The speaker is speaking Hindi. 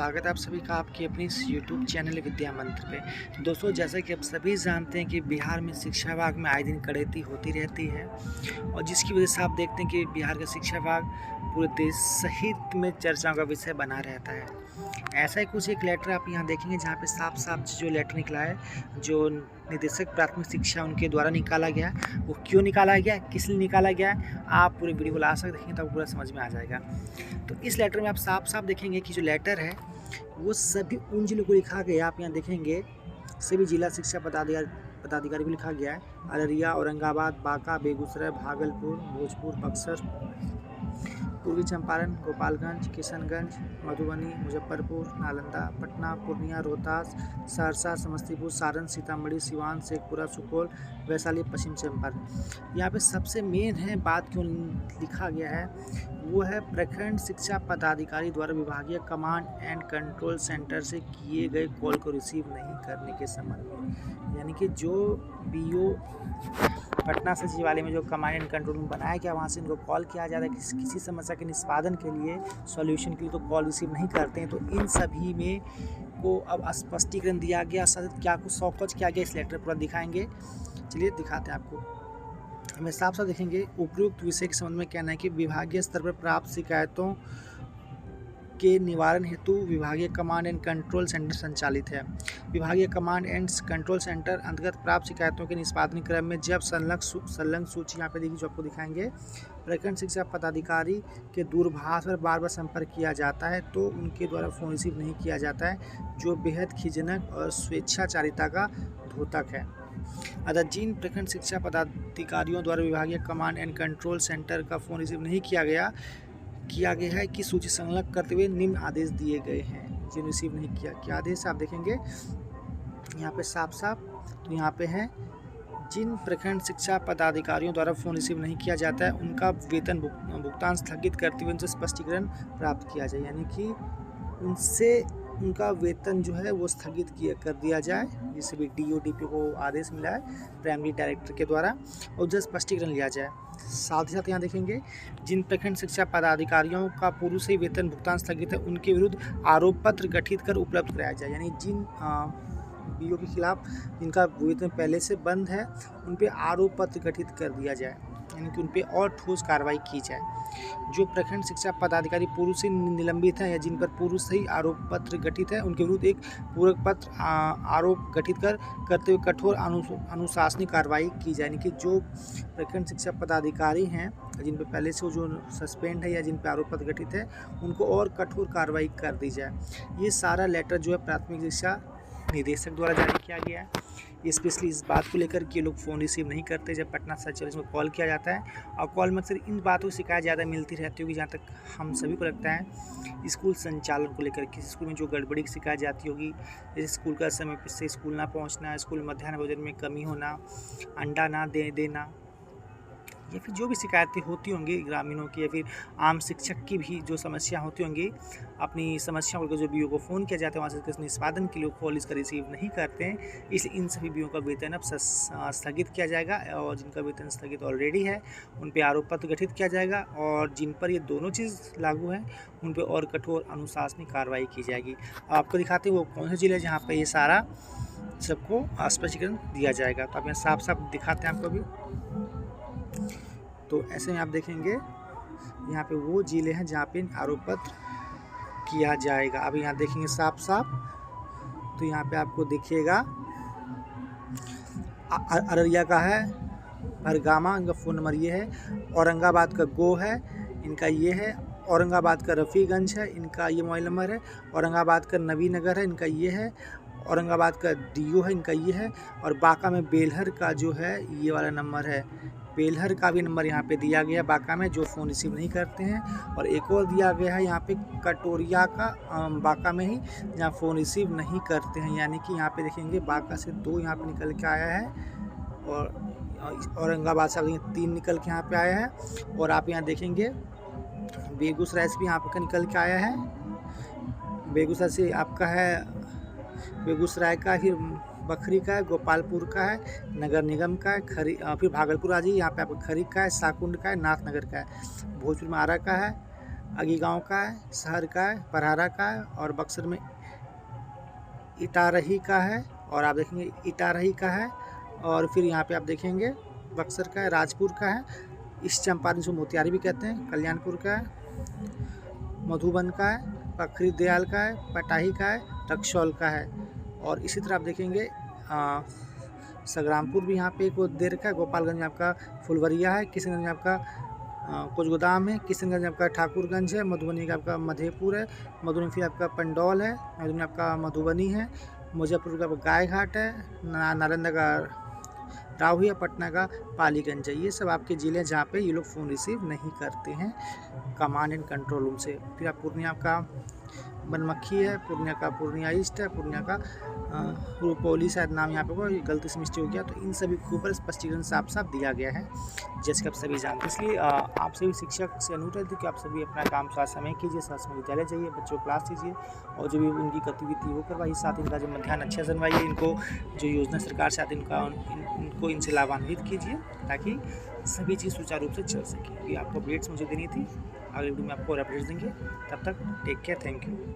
स्वागत है आप सभी का आपके अपने इस यूट्यूब चैनल विद्या मंत्र पे। दोस्तों, जैसा कि आप सभी जानते हैं कि बिहार में शिक्षा विभाग में आए दिन कटौती होती रहती है और जिसकी वजह से आप देखते हैं कि बिहार का शिक्षा विभाग पूरे देश सहित में चर्चाओं का विषय बना रहता है। ऐसा ही कुछ एक लेटर आप यहाँ देखेंगे जहाँ पे साफ साफ जो लेटर निकला है, जो निदेशक प्राथमिक शिक्षा उनके द्वारा निकाला गया है, वो क्यों निकाला गया है, किस लिए निकाला गया है, आप पूरे वीडियो को लास्ट तक देखेंगे तब पूरा समझ में आ जाएगा। तो इस लेटर में आप साफ साफ देखेंगे कि जो लेटर है वो सभी उन जिलों को लिखा गया, आप यहाँ देखेंगे सभी जिला शिक्षा पदाधिकारी को लिखा गया है। अररिया, औरंगाबाद, बांका, बेगूसराय, भागलपुर, भोजपुर, बक्सर, पूर्वी चंपारण, गोपालगंज, किशनगंज, मधुबनी, मुजफ्फरपुर, नालंदा, पटना, पूर्णिया, रोहतास, सहरसा, समस्तीपुर, सारण, सीतामढ़ी, सिवान, शेखपुरा, सुपौल, वैशाली, पश्चिम चंपारण। यहाँ पे सबसे मेन है बात क्यों लिखा गया है, वो है प्रखंड शिक्षा पदाधिकारी द्वारा विभागीय कमांड एंड कंट्रोल सेंटर से किए गए कॉल को रिसीव नहीं करने के संबंध में। यानी कि जो बीओ पटना सचिवालय में जो कमांड एंड कंट्रोल रूम बनाया गया, वहाँ से इनको कॉल किया जाता है किसी समस्या के निष्पादन के लिए, सॉल्यूशन के लिए, तो कॉल रिसीव नहीं करते हैं। तो इन सभी में को अब स्पष्टीकरण दिया गया, क्या कुछ सौकच किया गया, इस लेटर पूरा दिखाएंगे। चलिए दिखाते हैं आपको। हमें साफ साफ देखेंगे उपयुक्त विषय के संबंध में कहना है कि विभागीय स्तर पर प्राप्त शिकायतों के निवारण हेतु विभागीय कमांड एंड कंट्रोल सेंटर संचालित है। विभागीय कमांड एंड कंट्रोल सेंटर अंतर्गत प्राप्त शिकायतों के निष्पादन क्रम में जब संलग्न सूची यहाँ पे देखिए जो आपको दिखाएंगे, प्रखंड शिक्षा पदाधिकारी के दूरभाष पर बार बार संपर्क किया जाता है तो उनके द्वारा फ़ोन रिसीव नहीं किया जाता है, जो बेहद खिजनक और स्वेच्छाचारिता का द्योतक है। अतः जिन प्रखंड शिक्षा पदाधिकारियों द्वारा विभागीय कमांड एंड कंट्रोल सेंटर का फ़ोन रिसीव नहीं किया गया है कि सूची संलग्न करते हुए निम्न आदेश दिए गए हैं। जिन रिसीव नहीं किया, क्या आदेश आप देखेंगे यहाँ पे साफ साफ, तो यहाँ पे है जिन प्रखंड शिक्षा पदाधिकारियों द्वारा फ़ोन रिसीव नहीं किया जाता है उनका वेतन भुगतान स्थगित करते हुए उनसे स्पष्टीकरण प्राप्त किया जाए। यानी कि उनसे उनका वेतन जो है वो स्थगित कर दिया जाए, जिससे भी DODP को आदेश मिला है प्राइमरी डायरेक्टर के द्वारा, और उनसे स्पष्टीकरण लिया जाए। साथ ही साथ यहाँ देखेंगे जिन प्रखंड शिक्षा पदाधिकारियों का पूर्व से ही वेतन भुगतान स्थगित है उनके विरुद्ध आरोप पत्र गठित कर उपलब्ध कराया जाए। यानी जिन BO के खिलाफ जिनका वेतन पहले से बंद है उन पर आरोप पत्र गठित कर दिया जाए, यानी कि उन पर और ठोस कार्रवाई की जाए। जो प्रखंड शिक्षा पदाधिकारी पूर्व से निलंबित हैं या जिन पर पूर्व से ही आरोप पत्र गठित है उनके विरुद्ध एक पूरक पत्र आरोप गठित करते हुए कठोर अनुशासनिक कार्रवाई की जाए। यानी कि जो प्रखंड शिक्षा पदाधिकारी हैं जिन पर पहले से जो सस्पेंड है या जिन पर आरोप पत्र गठित है उनको और कठोर कार्रवाई कर दी जाए। ये सारा लेटर जो है प्राथमिक शिक्षा निदेशक द्वारा जारी किया गया है, स्पेशली इस बात को लेकर कि लोग फ़ोन रिसीव नहीं करते जब पटना सचिवालय में कॉल किया जाता है। और कॉल में अक्सर इन बातों की शिकायत ज़्यादा मिलती रहती होगी, जहाँ तक हम सभी को लगता है स्कूल संचालन को लेकर, किसी स्कूल में जो गड़बड़ी की शिकायत जाती होगी, जैसे स्कूल का समय से स्कूल ना पहुँचना, स्कूल मध्याह्न भोजन में कमी होना, अंडा ना देना, या फिर जो भी शिकायतें होती होंगी ग्रामीणों की या फिर आम शिक्षक की भी जो समस्या होती होंगी, अपनी समस्याओं को जो BO को फ़ोन किया जाता है वहाँ से निष्पादन के लिए कॉल इसका रिसीव नहीं करते हैं, इसलिए इन सभी BO का वेतन अब स्थगित किया जाएगा। और जिनका वेतन स्थगित ऑलरेडी है उन पर आरोप पत्र गठित किया जाएगा, और जिन पर ये दोनों चीज़ लागू है उन पर और कठोर अनुशासनिक कार्रवाई की जाएगी। आपको दिखाते हैं वो कौन से जिले जहाँ पर ये सारा सबको स्पष्टीकरण दिया जाएगा। तो आप यहाँ साफ साफ दिखाते हैं आपको अभी। तो ऐसे में आप देखेंगे यहाँ पे वो जिले हैं जहाँ पे आरोप पत्र किया जाएगा। अब यहाँ देखेंगे साफ साफ, तो यहाँ पे आपको दिखेगा अररिया का है भरगामा, इनका फ़ोन नंबर ये है। औरंगाबाद का गो है, इनका ये है। औरंगाबाद का रफ़ीगंज है, इनका ये मोबाइल नंबर है। औरंगाबाद का नवीनगर है, इनका ये है। औरंगाबाद का DO है, इनका ये है। और बांका में बेलहर का जो है ये वाला नंबर है, बेलहर का भी नंबर यहाँ पे दिया गया है बांका में, जो फ़ोन रिसीव नहीं करते हैं। और एक और दिया गया है यहाँ पे कटोरिया का बांका में ही, जहाँ फ़ोन रिसीव नहीं करते हैं। यानी कि यहाँ पे देखेंगे बांका से 2 यहाँ पे निकल के आया है, और औरंगाबाद से 3 निकल के यहाँ पे आया है। और आप यहाँ देखेंगे बेगूसराय से भी यहाँ पे निकल के आया है। बेगूसराय से आपका है, बेगूसराय का, फिर बखरी का है, गोपालपुर का है, नगर निगम का है, फिर भागलपुर आ जाइए, यहाँ पे आपका खरी का है, साकुंड का है, नाथनगर का है। भोजपुर में आरा का है, अगीगांव का है, शहर का है, परहारा का है और बक्सर में इटारही का है और आप देखेंगे इटारही का है और फिर यहाँ पे आप देखेंगे बक्सर का है, राजपुर का है, इस चंपारण जो मोतिहारी भी कहते हैं, कल्याणपुर का है, मधुबन का है, पखरी दयाल का है, पटाही का है, रक्सौल का है और इसी तरह आप देखेंगे संग्रामपुर भी यहाँ पे एक देर का है, गोपालगंज में आपका फुलवरिया है, किशनगंज में आपका कोचगोदाम है, किशनगंज में आपका ठाकुरगंज है, मधुबनी का आपका मधेपुर है, मधुबनी फिर आपका पंडौल है, मधुबनी में आपका मधुबनी है, मुजफ्फरपुर का गाय घाट है, नालंदा का राहुई है, पटना का पालीगंज है। ये सब आपके ज़िले जहाँ पे ये लोग फ़ोन रिसीव नहीं करते हैं कमांड एंड कंट्रोल रूम से। फिर आप पूर्णिया का बनमक्खी है, पूर्णिया का पूर्णिया ईस्ट है, पूर्णिया का रुपौली शायद नाम यहाँ पे कोई गलती से मिस्टेक हो गया, तो इन सभी के ऊपर स्पष्टीकरण साफ साफ दिया गया है जैसे कि आप सभी जानते हैं। इसलिए आप सभी शिक्षक से अनुरोध है कि आप सभी अपना काम समय कीजिए, समय विद्यालय जाइए, बच्चों को क्लास दीजिए और जो भी उनकी गतिविधि वो करवाइए, साथ इनका जो मध्याह्न अच्छा जनवाइए, इनको जो योजना सरकार से आती है इनको इनसे लाभान्वित कीजिए ताकि सभी चीज़ सुचारू रूप से चल सके। ये आपको अपडेट्स मुझे देनी थी, अगले वीडियो में आपको और अपडेट्स देंगे। तब तक टेक केयर, थैंक यू।